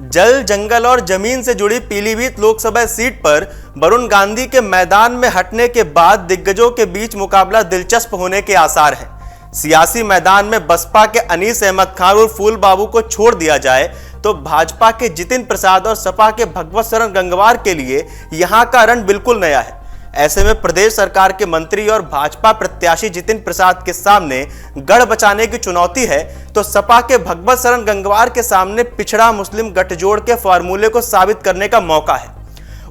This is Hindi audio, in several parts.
जल, जंगल और जमीन से जुड़ी पीलीभीत लोकसभा सीट पर वरुण गांधी के मैदान में हटने के बाद दिग्गजों के बीच मुकाबला दिलचस्प होने के आसार हैं। सियासी मैदान में बसपा के अनीस अहमद खान और फूल बाबू को छोड़ दिया जाए तो भाजपा के जितिन प्रसाद और सपा के भगवत शरण गंगवार के लिए यहां का रण बिल्कुल नया है। ऐसे में प्रदेश सरकार के मंत्री और भाजपा प्रत्याशी जितिन प्रसाद के सामने गढ़ बचाने की चुनौती है, तो सपा के भगवत शरण गंगवार के सामने पिछड़ा मुस्लिम गठजोड़ के फॉर्मूले को साबित करने का मौका है।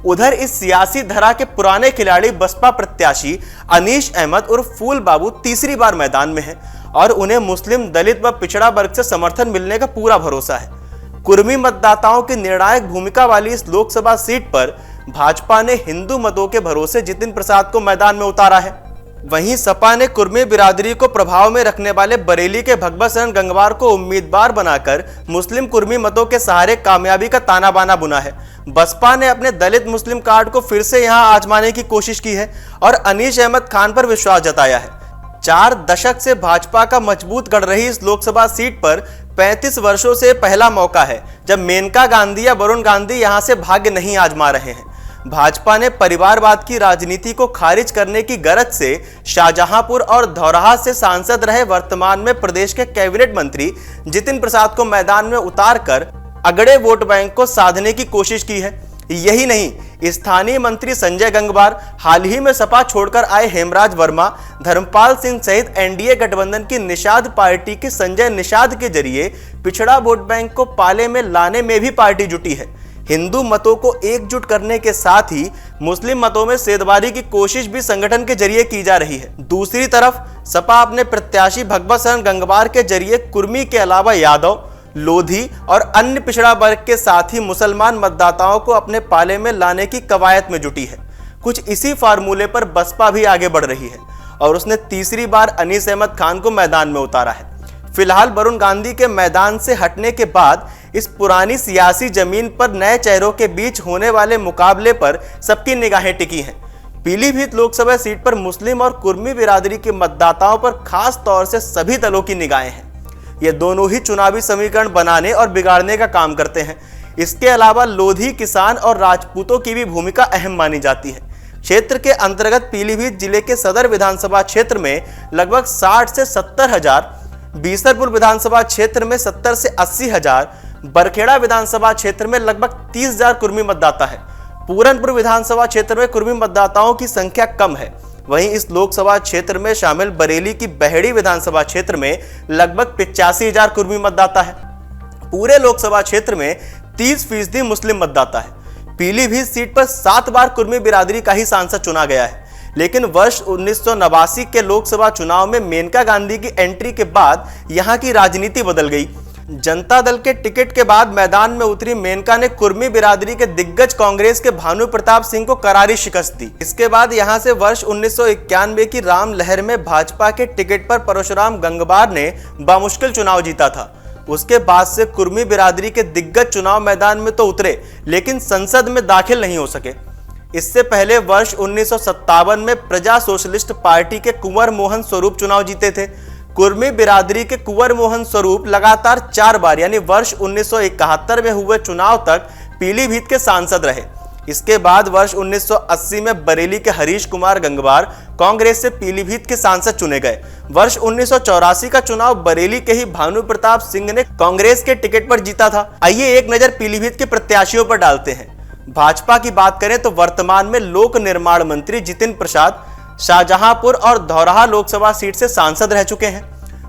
उधर इस सियासी धरा के पुराने खिलाड़ी बसपा प्रत्याशी अनीस अहमद और फूल बाबू तीसरी बार मैदान में हैं और उन्हें मुस्लिम, दलित व पिछड़ा वर्ग से समर्थन मिलने का पूरा भरोसा है। कुर्मी मतदाताओं की निर्णायक भूमिका वाली इस लोकसभा सीट पर भाजपा ने हिंदू मतों के भरोसे जितिन प्रसाद को मैदान में उतारा है। वहीं सपा ने कुर्मी बिरादरी को प्रभाव में रखने वाले बरेली के भगवत शरण गंगवार को उम्मीदवार बनाकर मुस्लिम कुर्मी मतों के सहारे कामयाबी का ताना बाना बुना है। बसपा ने अपने दलित मुस्लिम कार्ड को फिर से यहां आजमाने की कोशिश की है और अनीस अहमद खान पर विश्वास जताया है। 4 दशक से भाजपा का मजबूत गढ़ रही इस लोकसभा सीट पर 35 वर्षों से पहला मौका है जब मेनका गांधी या वरुण गांधी यहां से भाग्य नहीं आजमा रहे हैं। भाजपा ने परिवारवाद की राजनीति को खारिज करने की गरज से शाहजहांपुर और धौरहा से सांसद रहे वर्तमान में प्रदेश के कैबिनेट मंत्री जितिन प्रसाद को मैदान में उतारकर अगड़े वोट बैंक को साधने की कोशिश की है। यही नहीं, स्थानीय मंत्री संजय गंगवार, हाल ही में सपा छोड़कर आए हेमराज वर्मा, धर्मपाल सिंह सहित एनडीए गठबंधन की निषाद पार्टी के संजय निषाद के जरिए पिछड़ा वोट बैंक को पाले में लाने में भी पार्टी जुटी है। हिंदू मतों को एकजुट करने के साथ ही मुस्लिम मतों में सेधबाजी की कोशिश भी संगठन के जरिए की जा रही है। दूसरी तरफ सपा अपने प्रत्याशी भगवत शरण गंगवार के जरिए कुर्मी के अलावा यादव, लोधी और अन्य पिछड़ा वर्ग के साथ ही मुसलमान मतदाताओं को अपने पाले में लाने की कवायद में जुटी है। कुछ इसी फार्मूले पर बसपा भी आगे बढ़ रही है और उसने तीसरी बार अनीस अहमद खान को मैदान में उतारा है। फिलहाल वरुण गांधी के मैदान से हटने के बाद इस पुरानी सियासी जमीन पर नए चेहरों के बीच होने वाले मुकाबले पर सबकी निगाहें टिकी हैं। पीलीभीत लोकसभा सीट पर मुस्लिम और कुर्मी बिरादरी के मतदाताओं पर खास तौर से सभी दलों की निगाहें हैं। ये दोनों ही चुनावी समीकरण बनाने और बिगाड़ने का काम करते हैं। इसके अलावा लोधी, किसान और राजपूतों की भी भूमिका अहम मानी जाती है। क्षेत्र के अंतर्गत पीलीभीत जिले के सदर विधानसभा क्षेत्र में लगभग 60 से 70 हजार, बीसरपुर विधानसभा क्षेत्र में 70 से 80 हजार, बरखेड़ा विधानसभा क्षेत्र में लगभग 30,000 कुर्मी मतदाता है। पूरनपुर विधानसभा क्षेत्र में कुर्मी मतदाताओं की संख्या कम है। वहीं इस लोकसभा क्षेत्र में शामिल बरेली की बहेड़ी विधानसभा क्षेत्र में लगभग 85,000 कुर्मी मतदाता है। पूरे लोकसभा क्षेत्र में 30% मुस्लिम मतदाता है। पीलीभीत सीट पर 7 बार कुर्मी बिरादरी का ही सांसद चुना गया है, लेकिन वर्ष 1989 के लोकसभा चुनाव में मेनका गांधी की एंट्री के बाद यहां की राजनीति बदल गई। जनता दल के टिकट के बाद मैदान में उतरी मेनका ने कुर्मी बिरादरी के दिग्गज कांग्रेस के भानु प्रताप सिंह को करारी शिकस्त दी। इसके बाद यहां से वर्ष 1991 की राम लहर में भाजपा के टिकट पर परशुराम गंगवार ने बामुश्किल चुनाव जीता था। उसके बाद से कुर्मी बिरादरी के दिग्गज चुनाव मैदान में तो उतरे, लेकिन संसद में दाखिल नहीं हो सके। इससे पहले वर्ष 1957 में प्रजा सोशलिस्ट पार्टी के कुंवर मोहन स्वरूप चुनाव जीते थे। कुर्मी बिरादरी के कुंवर मोहन स्वरूप लगातार 4 बार यानी वर्ष 1971 में हुए चुनाव तक पीलीभीत के सांसद रहे। इसके बाद वर्ष 1980 में बरेली के हरीश कुमार गंगवार कांग्रेस से पीलीभीत के सांसद चुने गए। वर्ष 1984 का चुनाव बरेली के ही भानु प्रताप सिंह ने कांग्रेस के टिकट पर जीता था। आइए एक नजर पीलीभीत के प्रत्याशियों पर डालते हैं। भाजपा की बात करें तो वर्तमान में लोक निर्माण मंत्री जितिन प्रसाद शाहजहांपुर और धौरहा लोकसभा सीट से सांसद रह चुके हैं।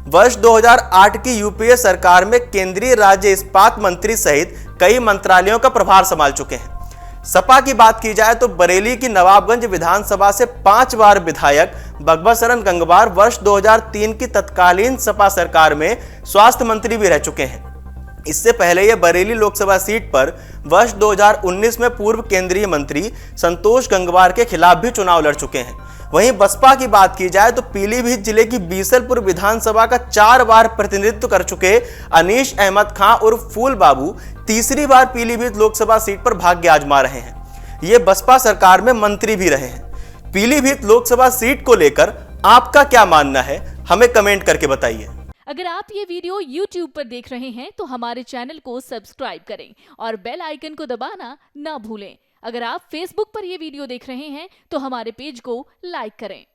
वर्ष 2008 की यूपीए सरकार में केंद्रीय राज्य इस्पात मंत्री सहित कई मंत्रालयों का प्रभार संभाल चुके हैं। सपा की बात की जाए तो बरेली की नवाबगंज विधानसभा से 5 बार विधायक भगवत शरण गंगवार वर्ष 2003 की तत्कालीन सपा सरकार में स्वास्थ्य मंत्री भी रह चुके हैं। इससे पहले ये बरेली लोकसभा सीट पर वर्ष 2019 में पूर्व केंद्रीय मंत्री संतोष गंगवार के खिलाफ भी चुनाव लड़ चुके हैं। वहीं बसपा की बात की जाए तो पीलीभीत जिले की बीसलपुर विधानसभा का 4 बार प्रतिनिधित्व कर चुके अनीस अहमद खान और फूल बाबू तीसरी बार पीलीभीत लोकसभा सीट पर भाग्य आजमा रहे हैं। ये बसपा सरकार में मंत्री भी रहे हैं। पीलीभीत लोकसभा सीट को लेकर आपका क्या मानना है, हमें कमेंट करके बताइए। अगर आप ये वीडियो YouTube पर देख रहे हैं तो हमारे चैनल को सब्सक्राइब करें और बेल आइकन को दबाना ना भूलें। अगर आप Facebook पर ये वीडियो देख रहे हैं तो हमारे पेज को लाइक करें।